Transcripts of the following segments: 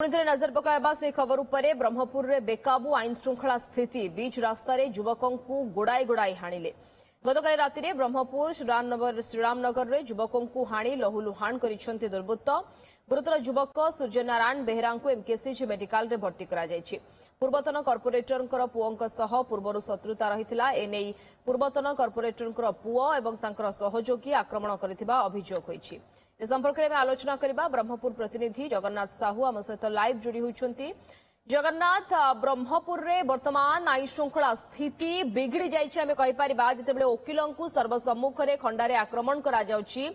पुणी नजर पकाइबा से खबर उपरे ब्रह्मपुर रे बेकाबू आईन श्रृंखला स्थिति बीच रास्तार युवकों को गुड़ाई गुड़ाई हाणिले। गतकाली राति ब्रह्मपुर श्रीरामनगर रे युवकों को हाणी लहुलुहाण करिसेंति दुर्बृत्त। गुरुतर युवक सूर्यनारायण बेहरा को एमकेसीजी मेडिकल रे भर्ती करा जायछि। पूर्वतन कर्पोरेटर पुओं सह पूर्व शत्रुता रहिथिला। एने पूर्वतन कर्पोरेटर पुओ एवं तांकर सहयोगी आक्रमण करथिबा अभियोग होईछि। ए संपर्क में आलोचना करबा ब्रह्मपुर प्रतिनिधि जगन्नाथ साहू आम सहित लाइव जोड़ी होइछन्ति। जगन्नाथ, ब्रह्मपुर रे वर्तमान आईन श्रृंखला स्थिति बिगड़ी जाइछि आमे कहि परिबा। जेतेबेले वकीलों को सर्वसम्मुख रे खंडारे आक्रमण करा जाउछि,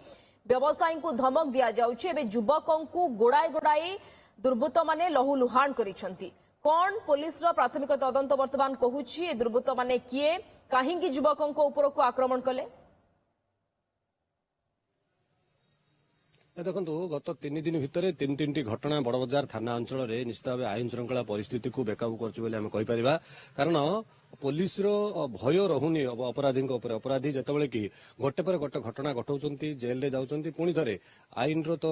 व्यवसायी को धमक दिया जाउछि, एबे युवकों को गोड़ाई गोड़ाई दुर्बृत्त माने लहुलुहाण करिसेंति। कौन पुलिस रो प्राथमिक तदंत वर्तमान कहूछि? ए दुर्बृत्त माने किए, काहेकि युवकों को ऊपर को आक्रमण कले? देखो गत 3 दिन भितर 3 घटना बड़बजार थाना अंचल में निश्चित भाव आईन श्रृंखला परिस्थिति को बेकाबू कर कारण पुलिस भय रहुनी अपराधी अपराधी जितेबाला कि गोटे पर गोटे घटना घटाऊँ जेल रे जाऊँच पुणी थे आईन रो तो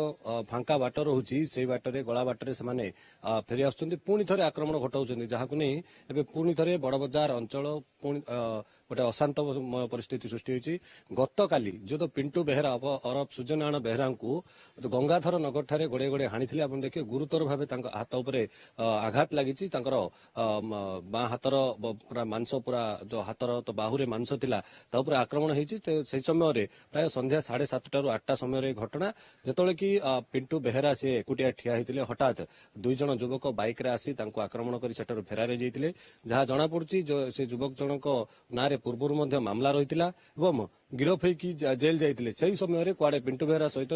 फांका बाट रोचे से बाटर गला बाटर से फेरी आसुँच थे आक्रमण घटाऊँ जहाँ नहीं एवं पुणी थे बड़बजार अंचल गोटे अशांत परिस्थिति सृष्टि होती। गत काली जो तो पिंटू बेहरा अरब सूर्यनारायण बेहरा को गंगाधर नगर ठारे गोड़े गोड़े हाणी देखिए गुरुतर भाव हाथ उपरे आघात लगी बाँ हाथर पूरा मांस पूरा जो हाथर तो बाहुरे मांस थिला आक्रमण होती। से समय प्राय संध्या 7:30 ରୁ 8ଟା समय घटना जिते कि पिंटू बेहरा सी एकुटिया ठिया होते हठात 2 जण युवक बाइक रे आसी आक्रमण कर फेरार जाते जहाँ जनापड़ी से युवक जनक ना पूर्व मामला रही गिरफ होगी जेल जाते से समय कुआड़े पिंटू बेहरा सहित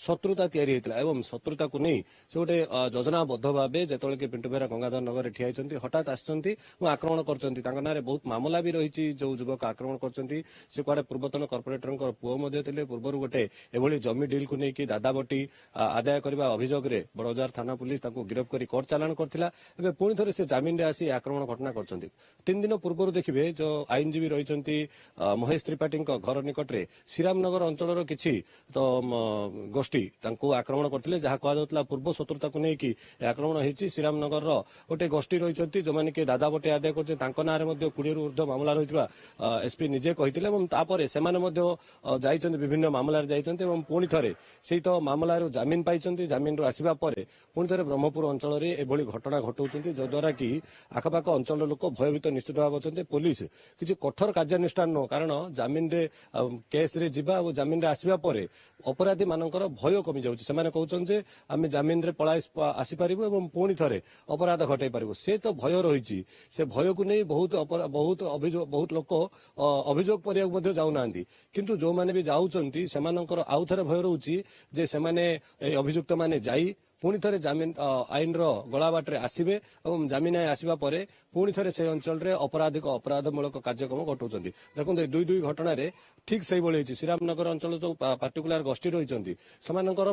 शत्रुता तैयारी होता शत्रुता को नहीं से गोटे योजनाबद्ध भाव जो कि पिंटू बेहरा गंगाधर नगर ठिया होती हठात आक्रमण कर बहुत मामला भी रही जो युवक आक्रमण कर कुआड़े पूर्वतन कर्पोरेटर पुओ थे पूर्व गोटे एभली जमी डिल को लेकिन दादाबटी आदाय करने अभियोग में बड़बजार थाना पुलिस गिरफ कर कोर्ट चालाण करथिला। एबे पुणी थे से जमीन रे आसी आक्रमण घटना कर 3 दिन पूर्व देखिए जो आईनजीवी रही महेश त्रिपाठी घर निकट में श्रीरामनगर अंचल किसी तो गोष्ठी आक्रमण करते जहाँ कहला पूर्व शत्रुता को लेकिन आक्रमण होती। श्रीरामनगर गोटे गोष्ठी रही जो मैंने कि दादाबटी आदाय कर 20 ରୁ ऊर्ध्व मामला रही एसपी निजे कहते से विभिन्न मामलार जाइछन्ते पुणी थे से तो मामला जमीन पाई जमीन रू आसवा पुणी थे ब्रह्मपुर अंचल में एभली घटना घटाऊँ जद्वारा कि आखपाख अंचल लोक भयभीत निश्चित भाव अच्छा। पुलिस किसी कठोर कार्यानुष्ठान नुह कारण जमीन रे केस रे जिबा और जमीन रे आसवा अपराधी मानकर भय कमी जाउछि। सेमाने कहउछन आम जमीन रे पळाई आसी पारिबो एवं पुणी थे अपराध घटाई पारिबो से तो भय रही से भय को नहीं बहुत लोक अभियोग पर जाऊना किंतु जो माने भी जाउछन्ति सेमानकर आउ थे भय रोची जे सेमाने अभियुक्त माने जाई पुणी थे जमीन आईन गला बाटे आसवे और जमीन आसवा पुणी थे से अंचल में अपराधिक अपराधमूलक कार्यक्रम घटाऊँ। देखो 2 घटना ठीक से भाई श्रीरामनगर अंचल जो पार्टिकुलर गोष्ठी रही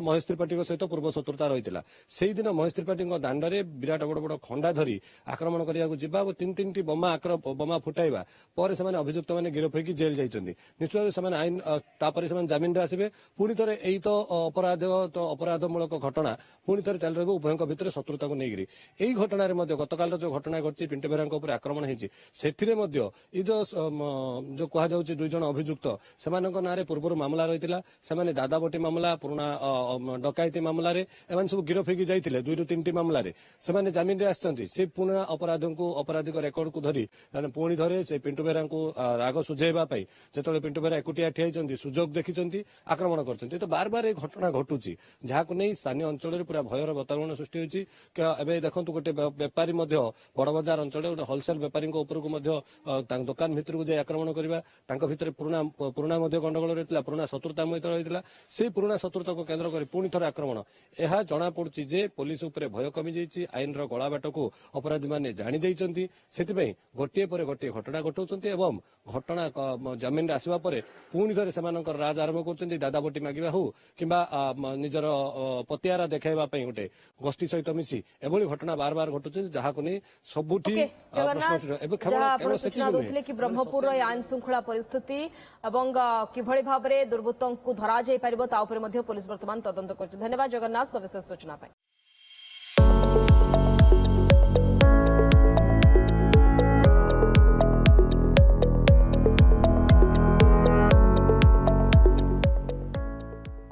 महेश त्रिपाठी सहित पूर्व शत्रुता रही से दिन महेश त्रिपाठी दांडे विराट बड़ बड़ खंडा धरी आक्रमण करने 3 बोमा फुटाइबा पर से अभियुक्त मैंने गिरफ होगी जेल जाइए निश्चित भाव आईन तापर से जमीन आसवे पुणी थे यही तो अपराधमूलक घटना पुणी थे चल रही उभयों भितर शत्रुता को लेकर यही घटना गतकाल जो घटना घटी पिंटू बेहरा आक्रमण होती ये जो कह 2 जण अभियुक्त से ना पूर्व मामला रही से दादाबटी मामला पुराना डकायती मामला एम सब गिरफ होगी जाते 2 ରୁ 3ଟି मामला से जमीन आसती से पुणा अपराधिक रेकर्ड को धरी पुणी थे से पिंटू बेहरा को राग सुझाइवाई जो पिंटू बेहरा एकुटिया ठिया सुजोग देखी आक्रमण कर तो बार बार ये घटना घटुची जहाँ नहीं स्थानीय अंचल पूरा भयर वातावरण सृष्टि होती। देखो गोटे बेपारी बड़बजार अंचल गोटे होलसेल बेपारी दुकान भितर को आक्रमण करवा भितर पुराना गंडगोल रही पुराना शत्रुता रही से पुराना शत्रुता को केन्द्र कर पुणी थे आक्रमण यह जना पड़ी जे पुलिस उपर भय कमी जाइए आईन गला बाट को अपराधी मैंने जाणी से गोटे पर गोटे घटना घटाऊँ घटना जमीन आसवा पुणी थे से राज आरंभ कर दादाबटी मांगा हो कि निजर पतियारा देखा गोटे गोष्ठी सहित मिसी एभली घटना बार बार घटुचे जहाँ को नहीं सबुठी सूचना देते कि ब्रह्मपुर आईन श्रृंखला परिस्थिति और किभली भाव में दुर्बृत्तों को धरा जाई पारिबो ता उपरे पुलिस वर्तमान तदंत कर। धन्यवाद जगन्नाथ सविशेष सूचना।